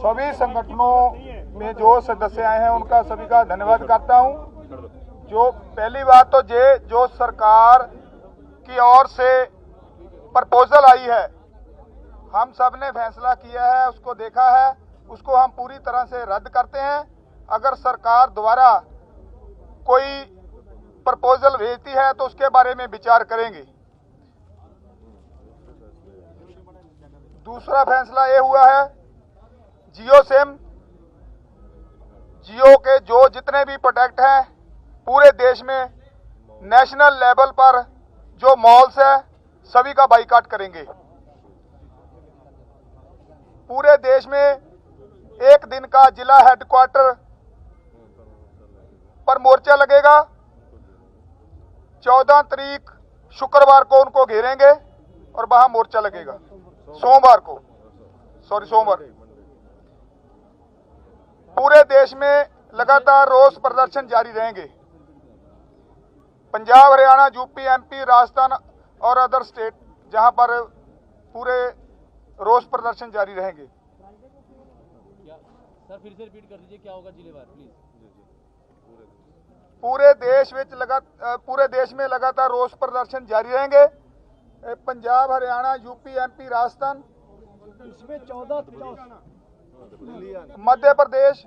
सभी संगठनों में जो सदस्य आए हैं उनका सभी का धन्यवाद करता हूं। जो पहली बात तो जो सरकार की ओर से प्रपोजल आई है, हम सब ने फैसला किया है, उसको देखा है, उसको हम पूरी तरह से रद्द करते हैं। अगर सरकार द्वारा कोई प्रपोजल भेजती है तो उसके बारे में विचार करेंगे। दूसरा फैसला ये हुआ है, जियो सिम, जियो के जो जितने भी प्रोडक्ट हैं पूरे देश में नेशनल लेवल पर जो मॉल्स है सभी का बाइकाट करेंगे। पूरे देश में एक दिन का जिला हेडक्वार्टर पर मोर्चा लगेगा। 14 तारीख शुक्रवार को उनको घेरेंगे और वहां मोर्चा लगेगा। सोमवार पूरे देश में लगातार रोष प्रदर्शन जारी रहेंगे। पंजाब, हरियाणा, यूपी, एमपी, राजस्थान और अदर स्टेट जहां पर पूरे रोष प्रदर्शन जारी रहेंगे। सर फिर से रिपीट कर दीजिए, क्या होगा जिलेवार प्लीज। पूरे देश में लगातार रोष प्रदर्शन जारी रहेंगे। पंजाब, हरियाणा, यूपी, एमपी, राजस्थान, इसमें 14 मध्य प्रदेश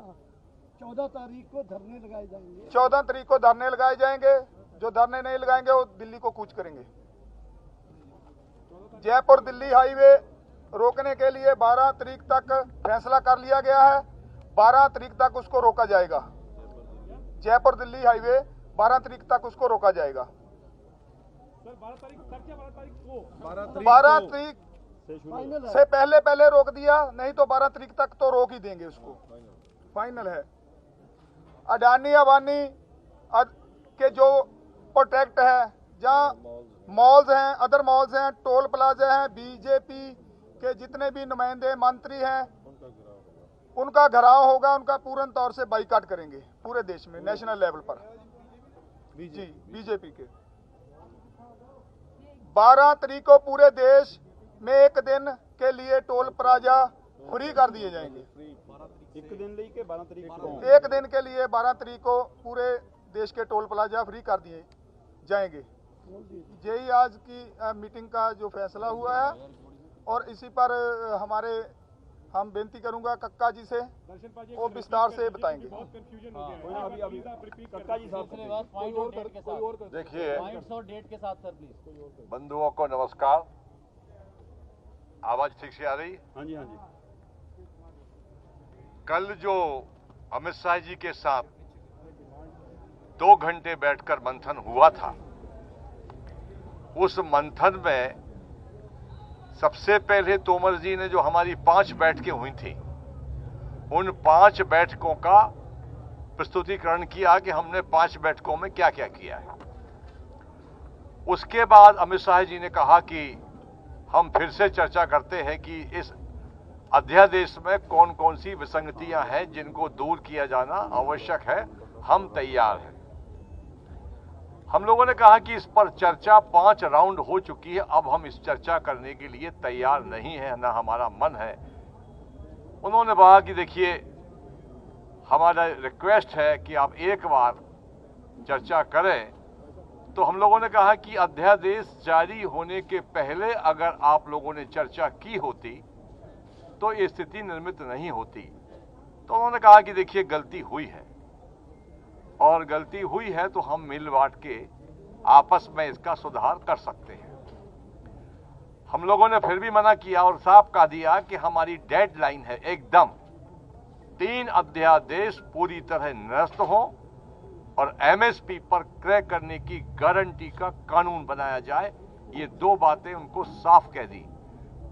14 तारीख को धरने लगाए जाएंगे। 14 तारीख को धरने लगाए जाएंगे। जो धरने नहीं लगाएंगे वो दिल्ली को कूच करेंगे। जयपुर दिल्ली हाईवे रोकने के लिए 12 तारीख तक फैसला कर लिया गया है। 12 तारीख तक उसको रोका जाएगा। जयपुर दिल्ली हाईवे 12 तारीख तक उसको रोका जाएगा। 12 तारीख से पहले रोक दिया, नहीं तो 12 तारीख तक तो रोक ही देंगे उसको। फाइनल है। अडानी अंबानी के जो प्रोटेक्ट है, जहां मॉल्स हैं, अदर मॉल्स हैं, टोल प्लाजा हैं, बीजेपी के जितने भी नुमाइंदे मंत्री हैं उनका घेराव होगा। उनका पूर्ण तौर से बाइकाट करेंगे पूरे देश में नेशनल लेवल पर। बीजेपी के 12 तारीख को पूरे देश में एक दिन के लिए टोल प्लाजा फ्री कर दिए जाएंगे। एक दिन लेके 12 तारीख को, एक दिन के लिए 12 तारीख को पूरे देश के टोल प्लाजा फ्री कर दिए जाएंगे। यही आज की मीटिंग का जो फैसला हुआ है। और इसी पर हम बेनती करूंगा कक्का जी से, वो विस्तार से बताएंगे। देखिए बंधुओं को नमस्कार। आवाज ठीक से आ रही? हाँ जी, हाँ जी। कल जो अमित शाह जी के साथ 2 घंटे बैठकर मंथन हुआ था, उस मंथन में सबसे पहले तोमर जी ने जो हमारी 5 बैठकें हुई थी, उन 5 बैठकों का प्रस्तुतिकरण किया कि हमने 5 बैठकों में क्या क्या किया है। उसके बाद अमित शाह जी ने कहा कि हम फिर से चर्चा करते हैं कि इस अध्यादेश में कौन कौन सी विसंगतियां हैं जिनको दूर किया जाना आवश्यक है। हम तैयार हैं। हम लोगों ने कहा कि इस पर चर्चा 5 राउंड हो चुकी है, अब हम इस चर्चा करने के लिए तैयार नहीं है, ना हमारा मन है। उन्होंने कहा कि देखिए हमारा रिक्वेस्ट है कि आप एक बार चर्चा करें। तो हम लोगों ने कहा कि अध्यादेश जारी होने के पहले अगर आप लोगों ने चर्चा की होती तो ये स्थिति निर्मित नहीं होती। तो उन्होंने कहा कि देखिए गलती हुई है और गलती हुई है तो हम मिल बांट के आपस में इसका सुधार कर सकते हैं। हम लोगों ने फिर भी मना किया और साफ कह दिया कि हमारी डेडलाइन है एकदम 3 अध्यादेश पूरी तरह निरस्त हो और एमएसपी पर क्रय करने की गारंटी का कानून बनाया जाए। ये 2 बातें उनको साफ कह दी।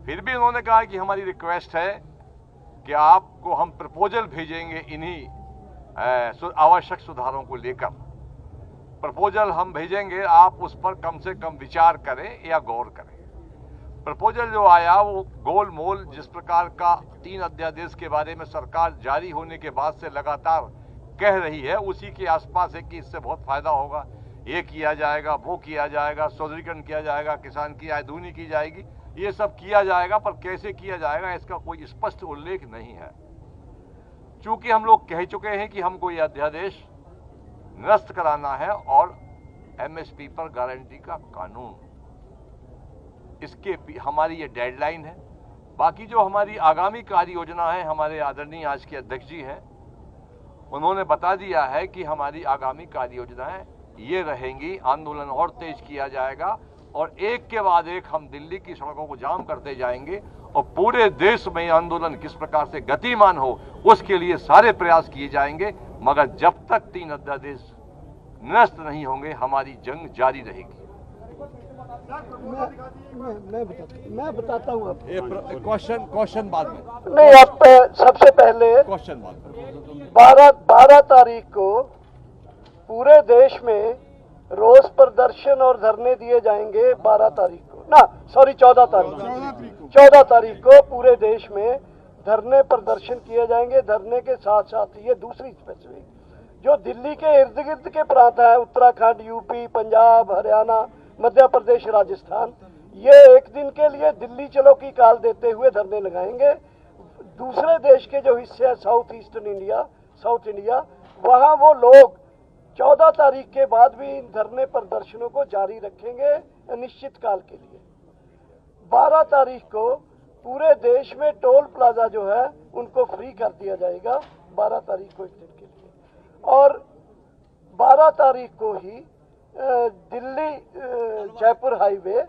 फिर भी उन्होंने कहा कि हमारी रिक्वेस्ट है कि आपको हम प्रपोजल भेजेंगे इन्हीं आवश्यक सुधारों को लेकर। प्रपोजल हम भेजेंगे, आप उस पर कम से कम विचार करें या गौर करें। प्रपोजल जो आया वो गोल मोल जिस प्रकार का 3 अध्यादेश के बारे में सरकार जारी होने के बाद से लगातार कह रही है, उसी के आसपास है कि इससे बहुत फायदा होगा, ये किया जाएगा, वो किया जाएगा, सौंदर्यीकरण किया जाएगा, किसान की आय दूनी की जाएगी, ये सब किया जाएगा। पर कैसे किया जाएगा इसका कोई स्पष्ट उल्लेख नहीं है। चूंकि हम लोग कह चुके हैं कि हमको ये अध्यादेश निरस्त कराना है और एमएसपी पर गारंटी का कानून, इसके हमारी ये डेडलाइन है। बाकी जो हमारी आगामी कार्य योजना है, हमारे आदरणीय आज के अध्यक्ष जी हैं, उन्होंने बता दिया है कि हमारी आगामी कार्य योजनाएं ये रहेंगी। आंदोलन और तेज किया जाएगा और एक के बाद एक हम दिल्ली की सड़कों को जाम करते जाएंगे और पूरे देश में आंदोलन किस प्रकार से गतिमान हो उसके लिए सारे प्रयास किए जाएंगे। मगर जब तक 3 अध्यादेश निरस्त नहीं होंगे हमारी जंग जारी रहेगी। मैं बताता हूँ आपको। क्वेश्चन बाद में नहीं, आप सबसे पहले क्वेश्चन बाद में 12 तारीख को पूरे देश में रोष प्रदर्शन और धरने दिए जाएंगे। 12 तारीख को ना, सॉरी 14 तारीख को पूरे देश में धरने प्रदर्शन किए जाएंगे। धरने के साथ साथ ये दूसरी स्पेसिफिक जो दिल्ली के इर्द गिर्द के प्रांत है, उत्तराखंड, यूपी, पंजाब, हरियाणा, मध्य प्रदेश, राजस्थान, ये एक दिन के लिए दिल्ली चलो की काल देते हुए धरने लगाएंगे। दूसरे देश के जो हिस्से हैं साउथ इंडिया, वहाँ वो लोग 14 तारीख के बाद भी इन धरने प्रदर्शनों को जारी रखेंगे अनिश्चित काल के लिए। 12 तारीख को पूरे देश में टोल प्लाजा जो है उनको फ्री कर दिया जाएगा, 12 तारीख को एक दिन के लिए। और 12 तारीख को ही दिल्ली जयपुर हाईवे,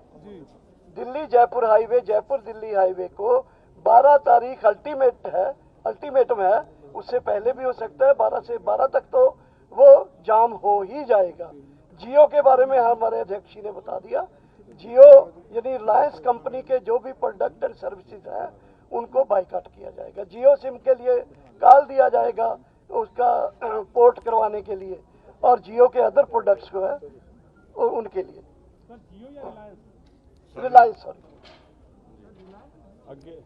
जयपुर दिल्ली हाईवे को 12 तारीख अल्टीमेटम है। उससे पहले भी हो सकता है, 12 से 12 तक तो वो जाम हो ही जाएगा। जियो के बारे में हमारे अध्यक्ष जी ने बता दिया। जियो यानी रिलायंस कंपनी के जो भी प्रोडक्ट एंड सर्विसेज हैं उनको बाइकाट किया जाएगा। जियो सिम के लिए काल दिया जाएगा उसका पोर्ट करवाने के लिए, और जियो के अदर प्रोडक्ट्स को है और उनके लिए रिलायंस।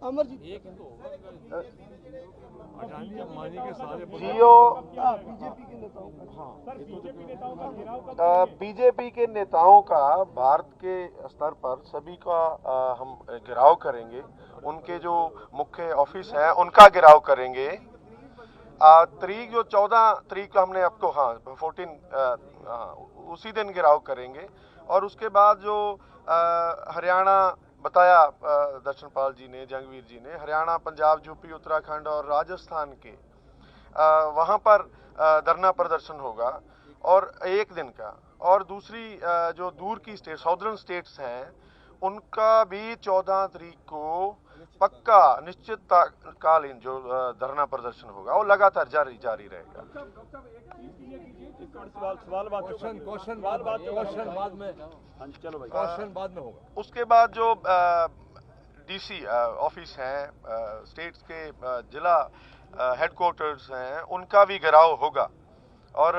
अमर जी, जियो बीजेपी के नेताओं का भारत के स्तर पर सभी का हम गिराव करेंगे। उनके जो मुख्य ऑफिस है उनका गिराव करेंगे। तारीख जो 14 तारीख का हमने आपको 14 उसी दिन गिराव करेंगे। और उसके बाद जो हरियाणा बताया दर्शनपाल जी ने, जंगवीर जी ने, हरियाणा, पंजाब, यूपी, उत्तराखंड और राजस्थान के वहाँ पर धरना प्रदर्शन होगा और एक दिन का। और दूसरी जो दूर की स्टेट, साउदर्न स्टेट्स हैं, उनका भी 14 तारीख को पक्का निश्चित कालीन जो धरना प्रदर्शन होगा वो लगातार जारी रहेगा। क्वेश्चन बाद में होगा। उसके बाद जो डीसी ऑफिस हैं, स्टेट्स के जिला हेडक्वार्टर्स हैं, उनका भी घेराव होगा। और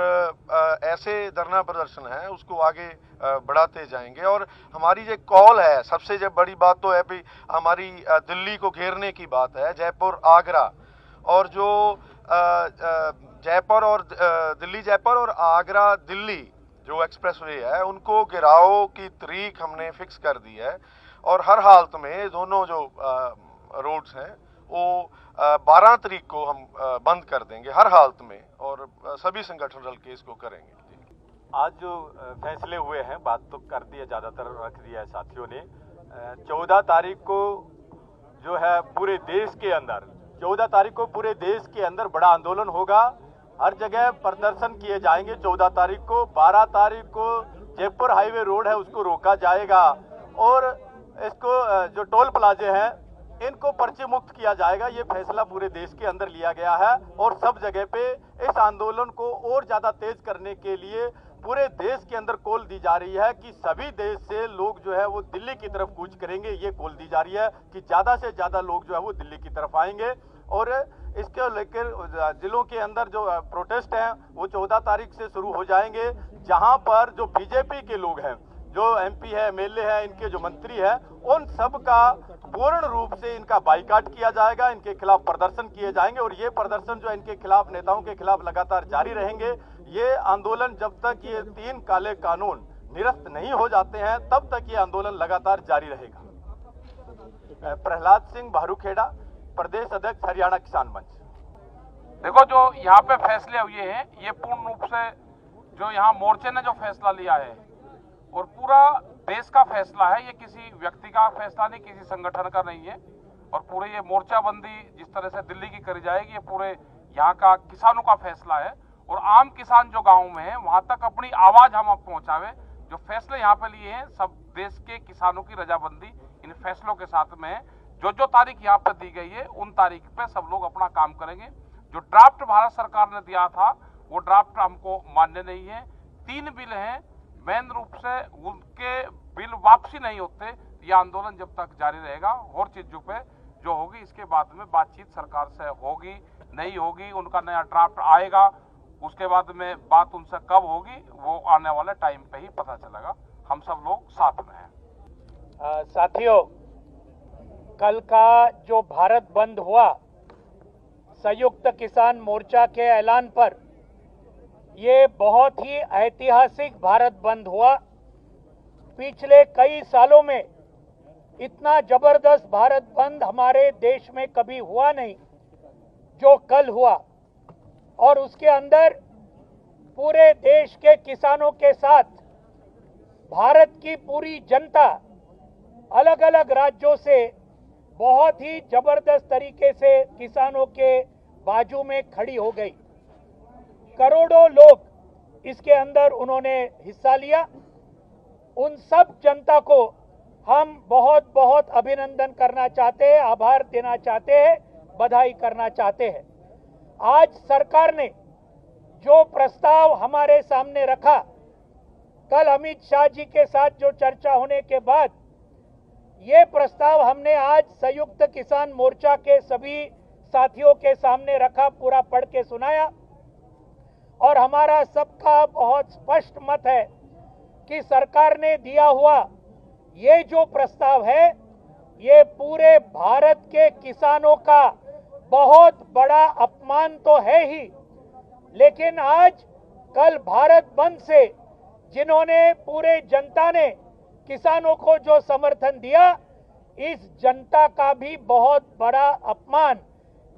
ऐसे धरना प्रदर्शन है उसको आगे बढ़ाते जाएंगे। और हमारी जो कॉल है, सबसे जब बड़ी बात तो है भी हमारी दिल्ली को घेरने की बात है, जयपुर, आगरा, और जो जयपुर और आगरा दिल्ली जो एक्सप्रेसवे है उनको गिराव की तारीख हमने फिक्स कर दी है। और हर हालत में दोनों जो रोड्स हैं वो 12 तारीख को हम बंद कर देंगे हर हालत में, और सभी संगठन रल के इसको करेंगे। आज जो फैसले हुए हैं, बात तो कर दी है, ज़्यादातर रख दिया है साथियों ने। 14 तारीख को जो है पूरे देश के अंदर, 14 तारीख को पूरे देश के अंदर बड़ा आंदोलन होगा, हर जगह प्रदर्शन किए जाएंगे। 14 तारीख को, 12 तारीख को जयपुर हाईवे रोड है उसको रोका जाएगा और इसको जो टोल प्लाजे हैं इनको पर्चे मुक्त किया जाएगा। ये फैसला पूरे देश के अंदर लिया गया है और सब जगह पे इस आंदोलन को और ज्यादा तेज करने के लिए पूरे देश के अंदर कॉल दी जा रही है कि सभी देश से लोग जो है वो दिल्ली की तरफ कूच करेंगे। ये कॉल दी जा रही है कि ज्यादा से ज्यादा लोग जो है वो दिल्ली की तरफ आएंगे। और इसके लेकर जिलों के अंदर जो प्रोटेस्ट हैं वो 14 तारीख से शुरू हो जाएंगे, जहां पर जो बीजेपी के लोग हैं, जो एमपी है, एमएलए है, इनके जो मंत्री है, उन सब का पूर्ण रूप से इनका बाइकाट किया जाएगा, इनके खिलाफ प्रदर्शन किए जाएंगे। और ये प्रदर्शन जो इनके खिलाफ, नेताओं के खिलाफ लगातार जारी रहेंगे। ये आंदोलन जब तक ये 3 काले कानून निरस्त नहीं हो जाते हैं तब तक ये आंदोलन लगातार जारी रहेगा। प्रहलाद सिंह भारूखेड़ा, प्रदेश अध्यक्ष, हरियाणा किसान मंच। देखो, जो यहाँ पे फैसले हुए हैं ये पूर्ण रूप से जो यहाँ मोर्चे ने जो फैसला लिया है और पूरा देश का फैसला है, ये किसी व्यक्ति का फैसला नहीं, किसी संगठन का नहीं है। और पूरे ये मोर्चाबंदी जिस तरह से दिल्ली की करी जाएगी, ये पूरे यहाँ का किसानों का फैसला है। और आम किसान जो गाँव में है वहां तक अपनी आवाज हम पहुंचावे। जो फैसले यहाँ पे लिए हैं सब देश के किसानों की रजाबंदी इन फैसलों के साथ में है। जो तारीख यहाँ पे दी गई है उन तारीख पे सब लोग अपना काम करेंगे। जो ड्राफ्ट भारत सरकार ने दिया था वो ड्राफ्ट हमको मान्य नहीं है। 3 बिल हैं, मेन रूप से उनके बिल वापसी नहीं होते, यह आंदोलन जब तक जारी रहेगा। और चीजों पे जो होगी इसके बाद में बातचीत सरकार से होगी नहीं होगी, उनका नया ड्राफ्ट आएगा, उसके बाद में बात उनसे कब होगी वो आने वाले टाइम पे ही पता चलेगा। हम सब लोग साथ में हैं। साथियों, कल का जो भारत बंद हुआ संयुक्त किसान मोर्चा के ऐलान पर, ये बहुत ही ऐतिहासिक भारत बंद हुआ। पिछले कई सालों में इतना जबरदस्त भारत बंद हमारे देश में कभी हुआ नहीं जो कल हुआ। और उसके अंदर पूरे देश के किसानों के साथ भारत की पूरी जनता अलग अलग राज्यों से बहुत ही जबरदस्त तरीके से किसानों के बाजू में खड़ी हो गई। करोड़ों लोग इसके अंदर उन्होंने हिस्सा लिया। उन सब जनता को हम बहुत बहुत अभिनंदन करना चाहते हैं, आभार देना चाहते हैं, बधाई करना चाहते हैं। आज सरकार ने जो प्रस्ताव हमारे सामने रखा, कल अमित शाह जी के साथ जो चर्चा होने के बाद ये प्रस्ताव हमने आज संयुक्त किसान मोर्चा के सभी साथियों के सामने रखा, पूरा पढ़ के सुनाया। और हमारा सबका बहुत स्पष्ट मत है कि सरकार ने दिया हुआ ये जो प्रस्ताव है ये पूरे भारत के किसानों का बहुत बड़ा अपमान तो है ही, लेकिन आज कल भारत बंद से जिन्होंने पूरे जनता ने किसानों को जो समर्थन दिया, इस जनता का भी बहुत बड़ा अपमान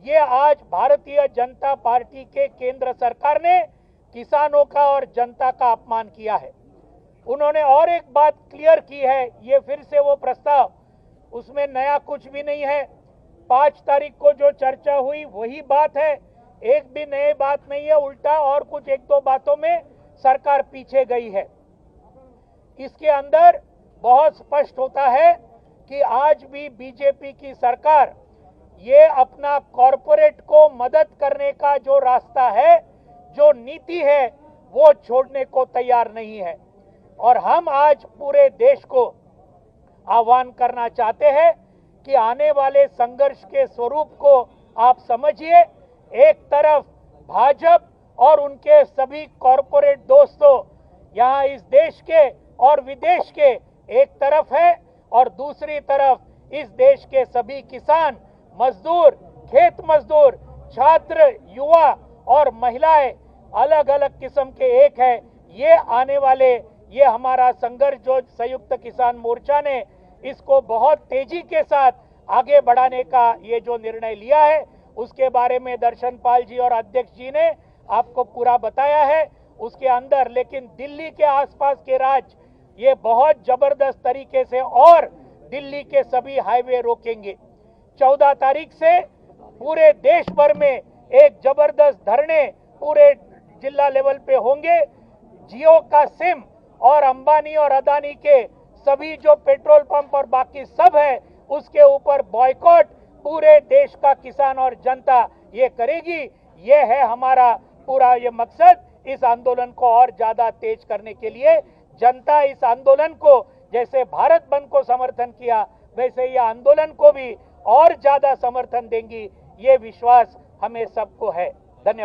ये आज भारतीय जनता पार्टी के केंद्र सरकार ने किसानों का और जनता का अपमान किया है। उन्होंने और एक बात क्लियर की है, ये फिर से वो प्रस्ताव, उसमें नया कुछ भी नहीं है। 5 तारीख को जो चर्चा हुई वही बात है, एक भी नई बात नहीं है, उल्टा और कुछ 1-2 बातों में सरकार पीछे गई है। इसके अंदर बहुत स्पष्ट होता है कि आज भी बीजेपी की सरकार ये अपना कॉरपोरेट को मदद करने का जो रास्ता है, जो नीति है, वो छोड़ने को तैयार नहीं है। और हम आज पूरे देश को आह्वान करना चाहते हैं कि आने वाले संघर्ष के स्वरूप को आप समझिए। एक तरफ भाजपा और उनके सभी कॉरपोरेट दोस्तों यहाँ इस देश के और विदेश के एक तरफ है, और दूसरी तरफ इस देश के सभी किसान, मजदूर, खेत मजदूर, छात्र, युवा और महिलाएं अलग अलग किस्म के एक है। ये आने वाले ये हमारा संघर्ष जो संयुक्त किसान मोर्चा ने इसको बहुत तेजी के साथ आगे बढ़ाने का ये जो निर्णय लिया है, उसके बारे में दर्शन पाल जी और अध्यक्ष जी ने आपको पूरा बताया है। उसके अंदर लेकिन दिल्ली के आसपास के राज्य ये बहुत जबरदस्त तरीके से और दिल्ली के सभी हाईवे रोकेंगे। 14 तारीख से पूरे देश भर में एक जबरदस्त धरने पूरे जिला लेवल पे होंगे। जियो का सिम और अंबानी और अदानी के सभी जो पेट्रोल पंप और बाकी सब है, उसके ऊपर बॉयकॉट पूरे देश का किसान और जनता ये करेगी। ये है हमारा पूरा ये मकसद। इस आंदोलन को और ज्यादा तेज करने के लिए जनता इस आंदोलन को जैसे भारत बंद को समर्थन किया, वैसे ये आंदोलन को भी और ज्यादा समर्थन देंगी, ये विश्वास हमें सबको है।